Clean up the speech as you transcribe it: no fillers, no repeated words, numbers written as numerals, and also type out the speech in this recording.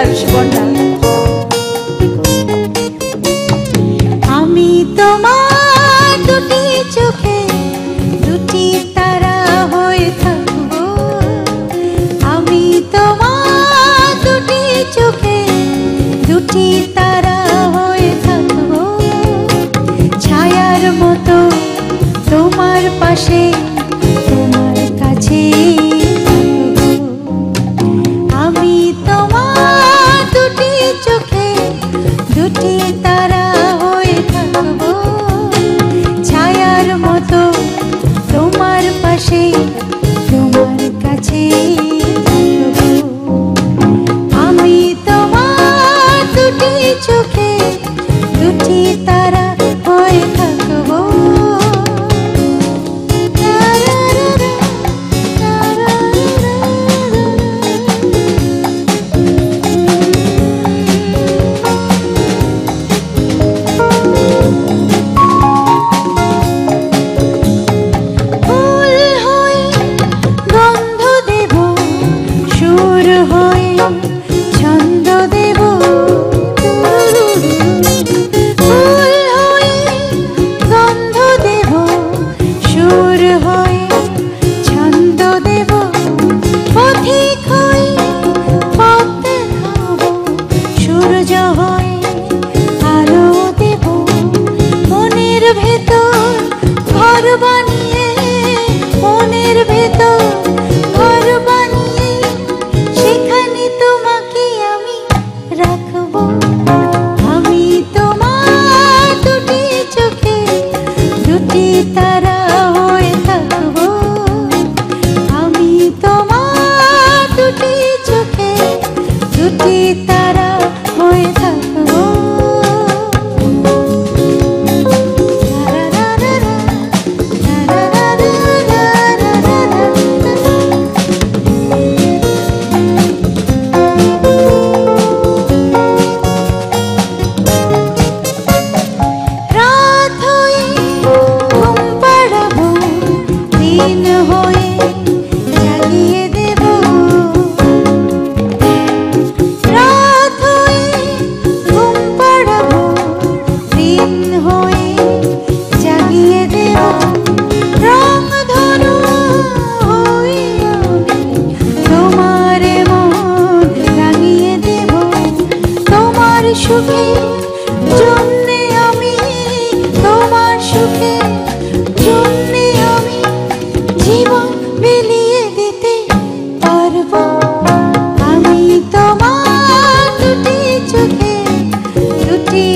আর সুবর্ণা। আমি তোমার দুটি চোখে দুটি তারা হয়ে থাকবো, আমি তোমার দুটি চোখে দুটি তারা হয়ে থাকবো, ছায়ার মতো তোমার পাশে তোমার কাছে আমি তোমার দুটি চোখে দুটি তারা হয়ে থাকবো, ছায়ার মতো তোমার পাশে তোমার কাছে আমি তোমার দুটি চোখে দুটি তারা হয়ে থাকবো। ছন্দ দেব ফুল হয়ে গন্ধ দেব, সুর হয়ে ছন্দ দেব, পথিক হয়ে পথ দেখাবো, সূর্য হয়ে আলো দেব, মনের ভেতর ঘর বানিয়ে, মনের ভেতর ঘর বানিয়ে সেখানে তোমাকে আমি রাখবো। আমি তোমার দুটি চোখে দুটি তারা হয়ে থাকবো, আমি তোমার দুটি চোখে দুটি তারা হয়ে থাকবো। দিন হয়ে জাগিয়ে দেব, রাত হয়ে ঘুম পাড়াবো, দিন হয়ে জাগিয়ে দেব, রং ধনু হয়ে তোমার মন রাঙিয়ে দেব, তোমার সুখে জন্যে আমি, তোমার সুখে জন্যে আমি জীবন বিলিয়ে দিতে পারবো। আমি তোমার দুটি চোখে দুটি